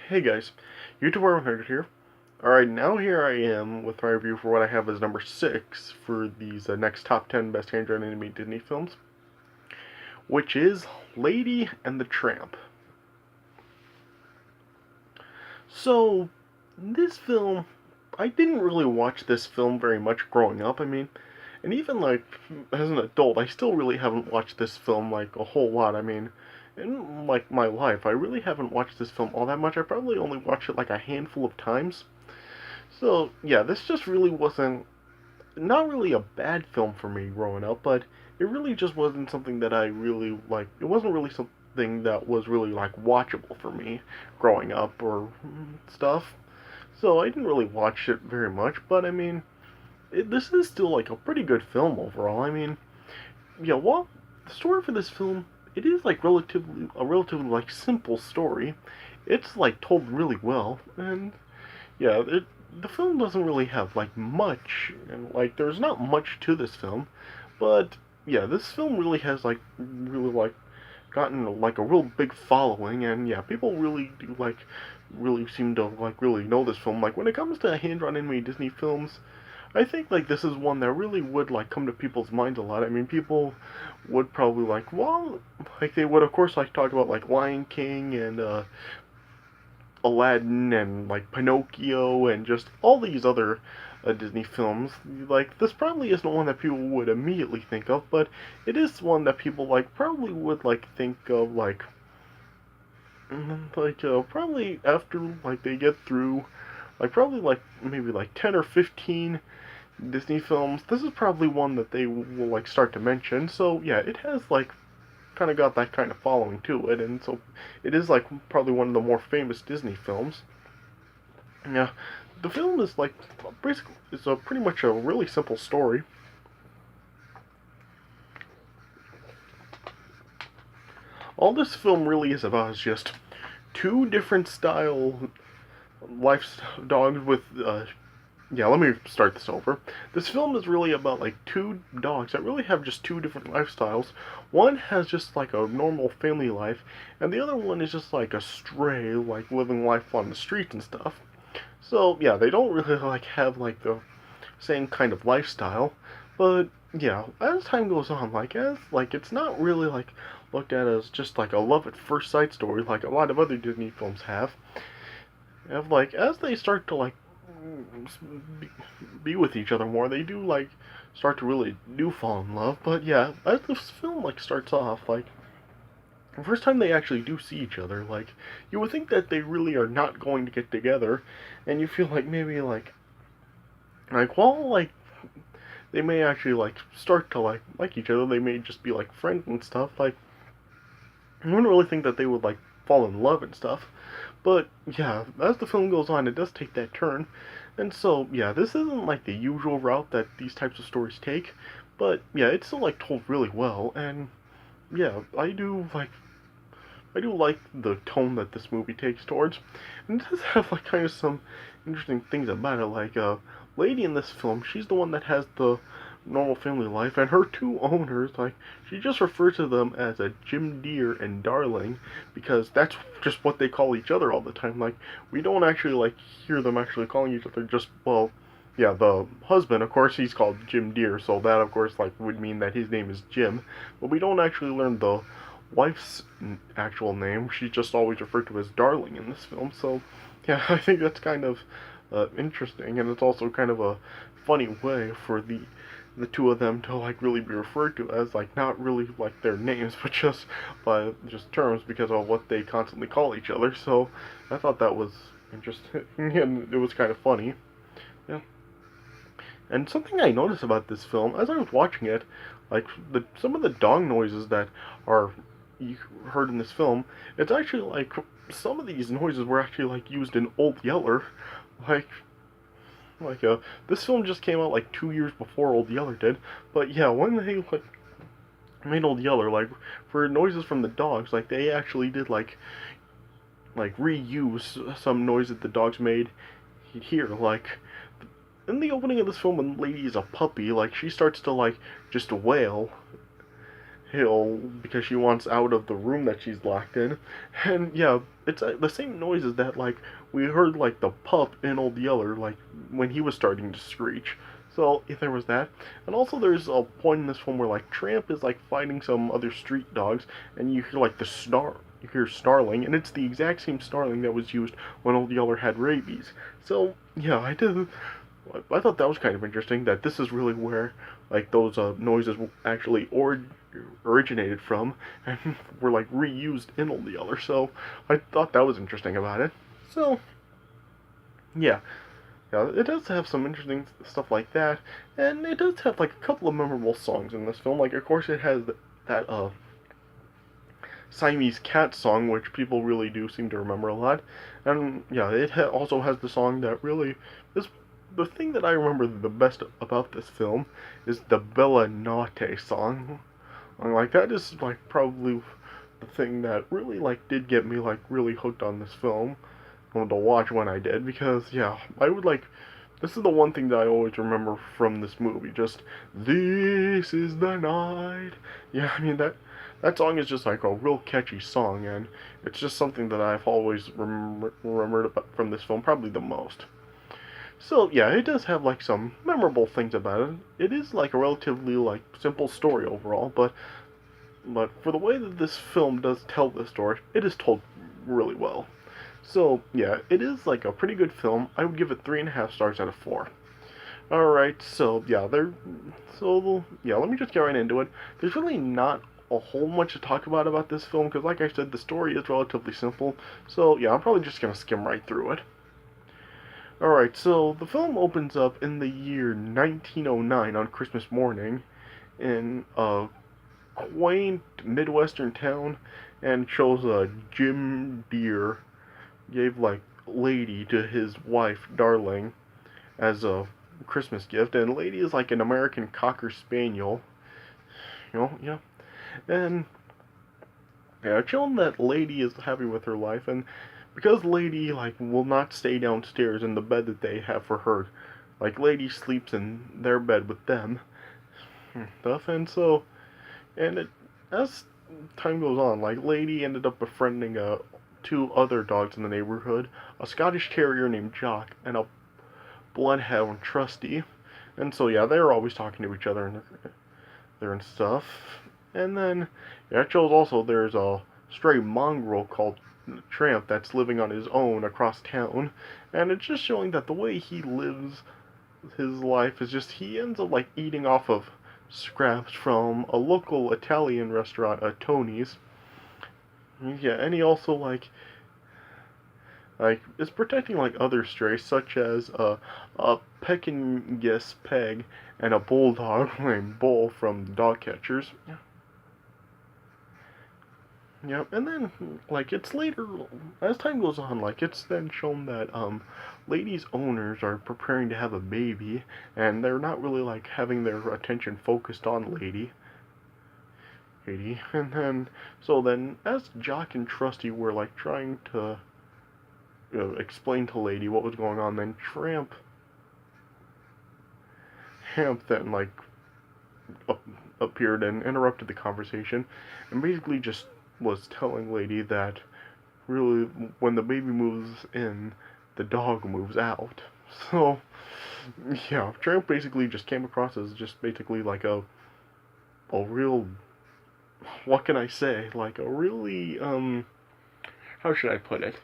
Hey guys, YouTube 100 here. Alright, now here I am with my review for what I have as number 6 for these next top 10 best hand-drawn animated Disney films, which is Lady and the Tramp. So, this film, I didn't really watch this film very much growing up, and even as an adult, I still really haven't watched this film like a whole lot. In like my life, I really haven't watched this film all that much. I probably only watched it like a handful of times. So, yeah, this just really wasn't, not really a bad film for me growing up, but it really just wasn't something that I really, it wasn't really something that was really, watchable for me growing up or stuff. So I didn't really watch it very much, but this is still, a pretty good film overall. Yeah, well, the story for this film, it is, relatively, simple story. It's, told really well, and yeah, the film doesn't really have much, and there's not much to this film, but yeah, this film really has really gotten a real big following, and yeah, people really do really seem to really know this film. Like when it comes to hand-drawn animated Disney films, I think this is one that really would come to people's minds a lot. People would probably they would of course talk about Lion King and Aladdin and Pinocchio and just all these other Disney films. This probably isn't one that people would immediately think of, but it is one that people probably would think of probably after they get through probably maybe 10 or 15 Disney films. This is probably one that they will start to mention. So yeah, it has kind of got that kind of following to it, and so it is probably one of the more famous Disney films. Yeah, the film is basically it's a pretty much a really simple story. All this film really is about is just two different style life dogs with yeah, let me start this over. This film is really about two dogs that really have just two different lifestyles. One has just a normal family life, and the other one is just a stray, living life on the streets and stuff. So yeah, they don't really have the same kind of lifestyle. But yeah, as time goes on, as it's not really looked at as just a love at first sight story like a lot of other Disney films have. And as they start to be with each other more, they do start to really do fall in love. But yeah, as this film starts off, the first time they actually do see each other, you would think that they really are not going to get together, and you feel maybe well, they may actually start to like each other. They may just be friends and stuff. You wouldn't really think that they would fall in love and stuff. But yeah, as the film goes on, it does take that turn. And so yeah, this isn't the usual route that these types of stories take, but yeah, it's still told really well. And yeah, I do like the tone that this movie takes towards, and it does have kind of some interesting things about it. Lady in this film, she's the one that has the normal family life, and her two owners, she just refers to them as a Jim Deer and Darling, because that's just what they call each other all the time. We don't actually hear them actually calling each other just, well, yeah, the husband, of course, he's called Jim Deer, so that of course would mean that his name is Jim, but we don't actually learn the wife's actual name. She's just always referred to as Darling in this film. So yeah, I think that's kind of interesting, and it's also kind of a funny way for the two of them to really be referred to as not really their names, but just by just terms because of what they constantly call each other. So I thought that was interesting and it was kind of funny. Yeah. And something I noticed about this film as I was watching it, some of the dog noises that are you heard in this film, it's actually some of these noises were actually used in Old Yeller, like this film just came out 2 years before Old Yeller did, but yeah, when they made Old Yeller, for noises from the dogs, they actually did reuse some noise that the dogs made here, in the opening of this film when Lady is a puppy, she starts to just wail, hill because she wants out of the room that she's locked in. And yeah, it's the same noises that like we heard like the pup in Old Yeller like when he was starting to screech. So yeah, there was that, and also there's a point in this film where like Tramp is like fighting some other street dogs, and you hear like the you hear snarling, and it's the exact same snarling that was used when Old Yeller had rabies. So yeah, I thought that was kind of interesting that this is really where like those noises actually originated from and were like reused in Old Yeller. So I thought that was interesting about it. So yeah, yeah, it does have some interesting stuff like that, and it does have like a couple of memorable songs in this film. Like of course it has that Siamese Cat song, which people really do seem to remember a lot. And yeah, it also has the song that really is the thing that I remember the best about this film is the Bella Notte song. Like that is like probably the thing that really like did get me like really hooked on this film. To watch when I did because yeah, I would like this is the one thing that I always remember from this movie. Just this is the night. Yeah, I mean that song is just like a real catchy song, and it's just something that I've always remembered about from this film, probably the most. So yeah, it does have like some memorable things about it. It is like a relatively like simple story overall, but for the way that this film does tell the story, it is told really well. So yeah, it is like a pretty good film. I would give it 3.5 stars out of 4. All right, so yeah, let me just get right into it. There's really not a whole much to talk about this film because, like I said, the story is relatively simple. So yeah, I'm probably just gonna skim right through it. All right, so the film opens up in the year 1909 on Christmas morning in a quaint Midwestern town, and shows Jim Deere gave like Lady to his wife Darling as a Christmas gift, and Lady is like an American Cocker Spaniel, yeah, and yeah, chilling that Lady is happy with her life, and because Lady like will not stay downstairs in the bed that they have for her, like Lady sleeps in their bed with them, stuff, and so and it as time goes on, like Lady ended up befriending two other dogs in the neighborhood, a Scottish Terrier named Jock and a Bloodhound Trusty. And so yeah, they're always talking to each other and stuff. And then yeah, it shows also there's a stray mongrel called Tramp that's living on his own across town, and it's just showing that the way he lives his life is just he ends up like eating off of scraps from a local Italian restaurant, Tony's. Yeah, and he also like is protecting like other strays such as a Pekingese peg and a bulldog named Bull from the dog catchers. Yeah, and then like it's later as time goes on, like it's then shown that Lady's owners are preparing to have a baby, and they're not really like having their attention focused on Lady, and then so then as Jock and Trusty were like trying to explain to Lady what was going on, then Tramp then like appeared and interrupted the conversation, and basically just was telling Lady that really when the baby moves in, the dog moves out. So yeah, Tramp basically just came across as just basically like a real what can I say? Like a really how should I put it?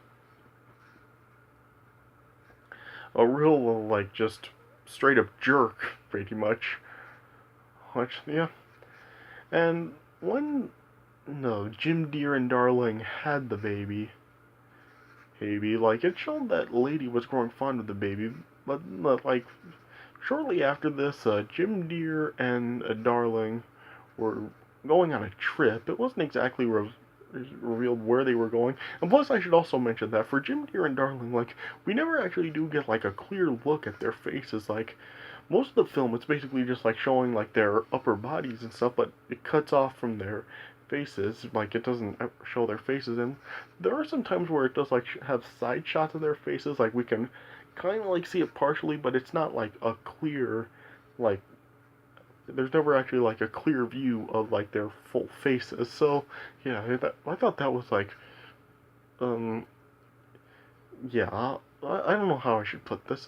A real like just straight up jerk, pretty much. Which yeah, and when no Jim Deere and Darling had the baby, like it showed that Lady was growing fond of the baby, but like shortly after this, Jim Deere and Darling were going on a trip. It wasn't exactly revealed where they were going. And plus, I should also mention that for Jim Deere and Darling, like, we never actually do get, like, a clear look at their faces. Like, most of the film, it's basically just, like, showing, like, their upper bodies and stuff, but it cuts off from their faces. Like, it doesn't show their faces. And there are some times where it does, like, have side shots of their faces. Like, we can kind of, like, see it partially, but it's not, like, a clear, like, there's never actually like a clear view of like their full faces. So yeah, I thought that was like um yeah, I don't know how I should put this.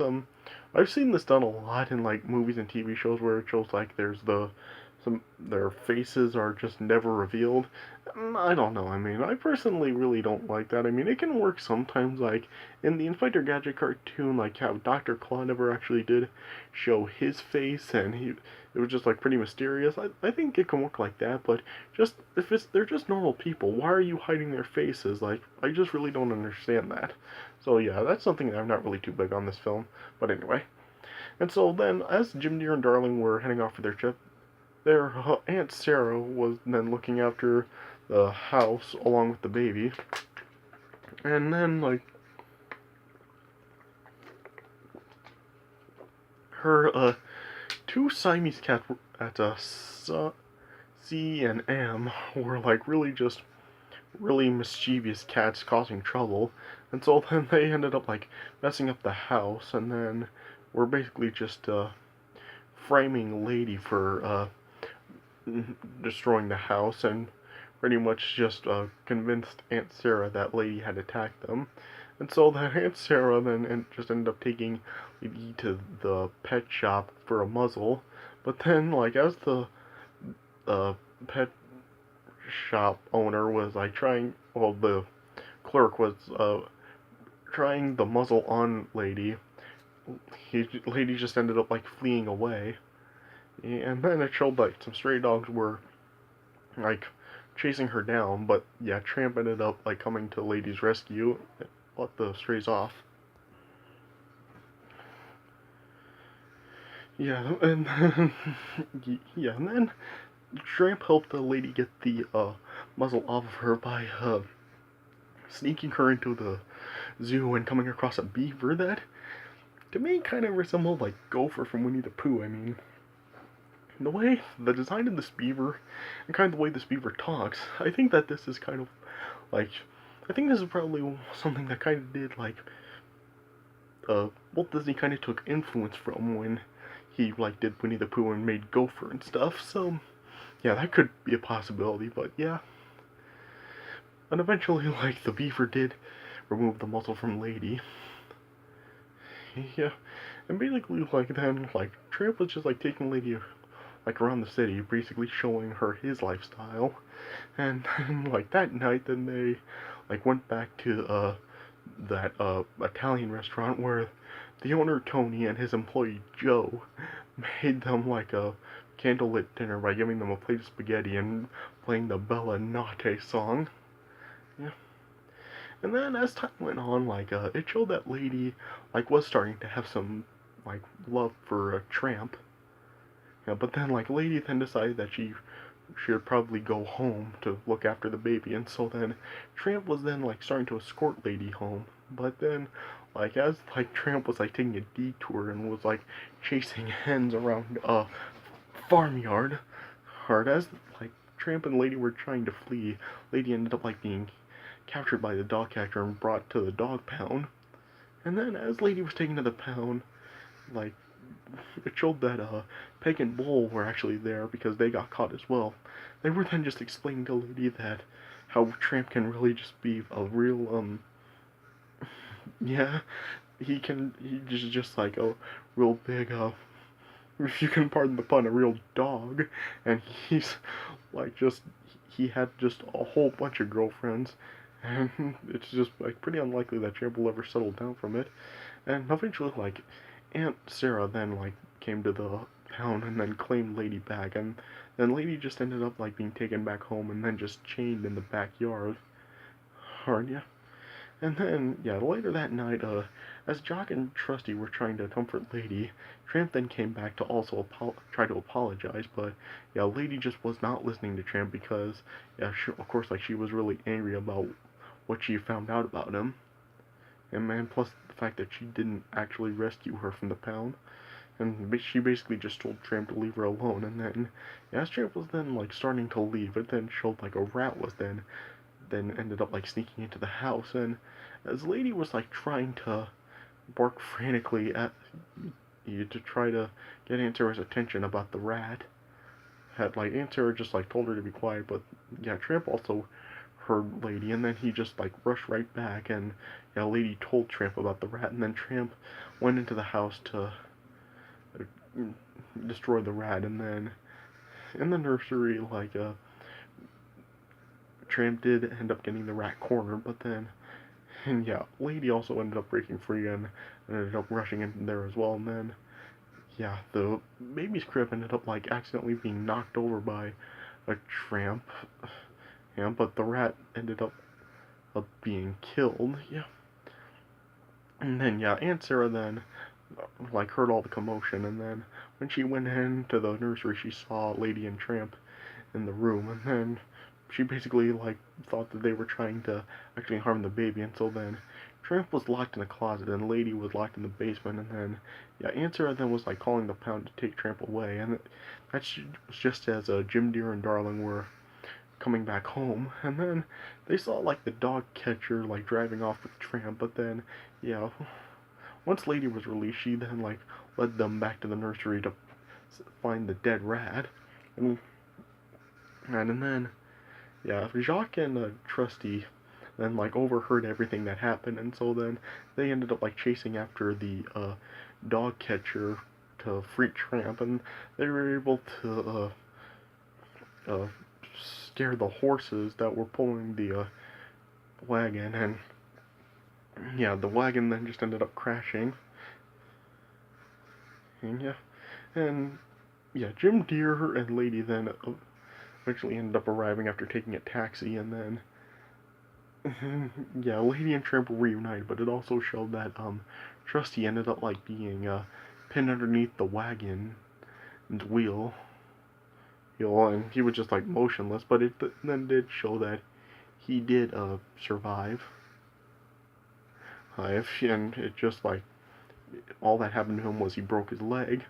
I've seen this done a lot in like movies and TV shows where it shows like there's some their faces are just never revealed. I don't know. I mean, I personally really don't like that. I mean, it can work sometimes, like in the Inspector Gadget cartoon, like how Dr. Claw never actually did show his face, and it was just like pretty mysterious. I think it can work like that, but just if it's they're just normal people, why are you hiding their faces? Like, I just really don't understand that. So yeah, that's something that I'm not really too big on this film. But anyway, and so then as Jim Deere and Darling were heading off for their trip, their Aunt Sarah was then looking after the house along with the baby, and then like her two Siamese cats at C and M were like really mischievous cats causing trouble, and so then they ended up like messing up the house, and then we're basically just framing Lady for destroying the house, and pretty much just convinced Aunt Sarah that Lady had attacked them. And so then Aunt Sarah then just ended up taking Lady to the pet shop for a muzzle. But then, like, as the pet shop owner was like trying, well, the clerk was trying the muzzle on Lady, Lady just ended up like fleeing away. And then it showed like some stray dogs were like chasing her down, but yeah, Tramp ended up like coming to Lady's rescue, let the strays off. Yeah, and then, yeah, and then Tramp helped the lady get the muzzle off of her by sneaking her into the zoo and coming across a beaver that, to me, kind of resembled like Gopher from Winnie the Pooh. I mean, the way the design of this beaver and kind of the way this beaver talks, I think that this is kind of like, I think this is probably something that kind of did like Walt Disney kind of took influence from when he like did Winnie the Pooh and made Gopher and stuff. So yeah, that could be a possibility. But yeah, and eventually like the beaver did remove the muzzle from Lady. Yeah, and basically like then like Tramp was just like taking Lady like around the city, basically showing her his lifestyle. And then like that night, then they like went back to that Italian restaurant where the owner Tony and his employee Joe made them like a candlelit dinner by giving them a plate of spaghetti and playing the Bella Notte song. Yeah. And then as time went on, like it showed that Lady like was starting to have some like love for a Tramp. Yeah, but then like Lady then decided that she should probably go home to look after the baby, and so then Tramp was then like starting to escort Lady home. But then like as like Tramp was like taking a detour and was like chasing hens around a farmyard, hard as like Tramp and Lady were trying to flee, Lady ended up like being captured by the dog catcher and brought to the dog pound. And then as Lady was taken to the pound, like it showed that Peg and Bull were actually there because they got caught as well. They were then just explaining to Lady that how Tramp can really just be a real yeah, he's just like a real big if you can pardon the pun, a real dog, and he's like just he had just a whole bunch of girlfriends, and it's just like pretty unlikely that Tramp will ever settle down from it. And eventually, like Aunt Sarah then like came to the town and then claimed Lady back, and then Lady just ended up like being taken back home and then just chained in the backyard. Hard, yeah. And then, yeah, later that night, as Jock and Trusty were trying to comfort Lady, Tramp then came back to also try to apologize, but yeah, Lady just was not listening to Tramp because, yeah, of course, like she was really angry about what she found out about him, and man, plus the fact that she didn't actually rescue her from the pound, and she basically just told Tramp to leave her alone, and then, yeah, as Tramp was then like starting to leave, it then showed like a rat was then ended up like sneaking into the house, and as Lady was like trying to bark frantically at you to try to get Aunt Sarah's attention about the rat, had like Aunt Sarah just like told her to be quiet, but yeah, Tramp also heard Lady, and then he just like rushed right back, and yeah, Lady told Tramp about the rat, and then Tramp went into the house to destroy the rat, and then in the nursery, like Tramp did end up getting the rat cornered, but then and yeah, Lady also ended up breaking free and ended up rushing in there as well, and then yeah, the baby's crib ended up like accidentally being knocked over by a tramp. Yeah, but the rat ended up being killed. Yeah, and then yeah, Aunt Sarah then like heard all the commotion, and then when she went into the nursery, she saw Lady and Tramp in the room, and then she basically like thought that they were trying to actually harm the baby, and so then Tramp was locked in a closet, and Lady was locked in the basement, and then yeah, Aunt Sarah then was like calling the pound to take Tramp away, and that's just as Jim Deere and Darling were coming back home, and then they saw like the dog catcher like driving off with Tramp, but then yeah, once Lady was released, she then like led them back to the nursery to find the dead rat, and then yeah, Jacques and Trusty then like overheard everything that happened, and so then they ended up like chasing after the dog catcher to free Tramp, and they were able to scare the horses that were pulling the wagon, and yeah, the wagon then just ended up crashing, and yeah, Jim Deere and Lady then eventually ended up arriving after taking a taxi, and then yeah, Lady and Tramp were reunited, but it also showed that Trusty ended up like being pinned underneath the wagon and wheel, and he was just like motionless. But it then did show that he did survive. And it just like all that happened to him was he broke his leg.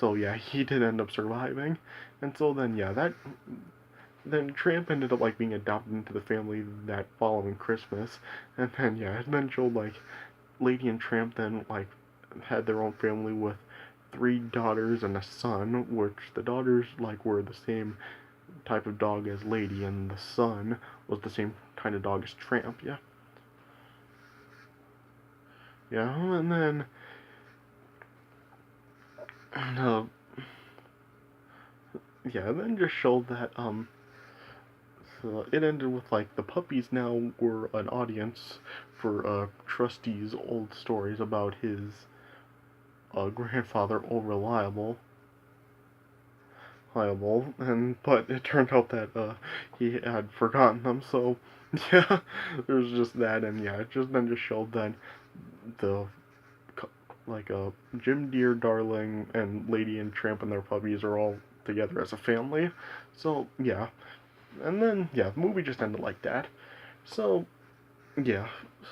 So yeah, he did end up surviving, and so then yeah, then Tramp ended up like being adopted into the family that following Christmas, and then yeah, it then showed like Lady and Tramp then like had their own family with 3 daughters and a son, which the daughters like were the same type of dog as Lady, and the son was the same kind of dog as Tramp. Yeah, yeah, and then uh, yeah, and then just showed that so it ended with like the puppies now were an audience for Trusty's old stories about his grandfather, reliable, and but it turned out that he had forgotten them. So yeah, there's just that, and yeah, it just then just showed that the like Jim Deere, Darling, and Lady and Tramp and their puppies are all together as a family. So yeah, and then yeah, the movie just ended like that. So yeah,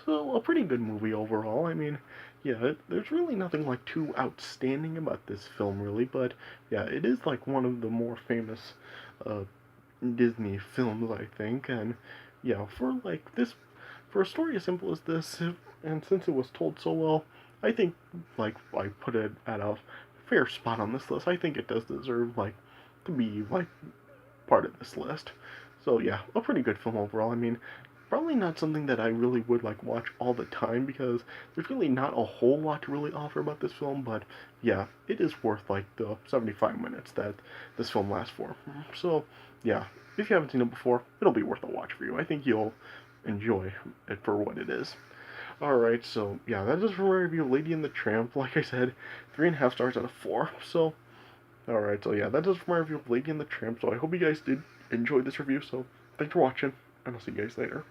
so a pretty good movie overall. I mean, yeah, there's really nothing like too outstanding about this film, really, but yeah, it is like one of the more famous uh, Disney films, I think, and yeah, for a story as simple as this, and since it was told so well, I think like I put it at a fair spot on this list. I think it does deserve like to be like part of this list. So yeah, a pretty good film overall. I mean, probably not something that I really would like watch all the time because there's really not a whole lot to really offer about this film, but yeah, it is worth like the 75 minutes that this film lasts for. So yeah, if you haven't seen it before, it'll be worth a watch for you. I think you'll enjoy it for what it is. Alright, so yeah, that is for my review of Lady and the Tramp. Like I said, 3.5 stars out of 4. So, alright, so yeah, that is for my review of Lady and the Tramp. So I hope you guys did enjoy this review. So, thanks for watching, and I'll see you guys later.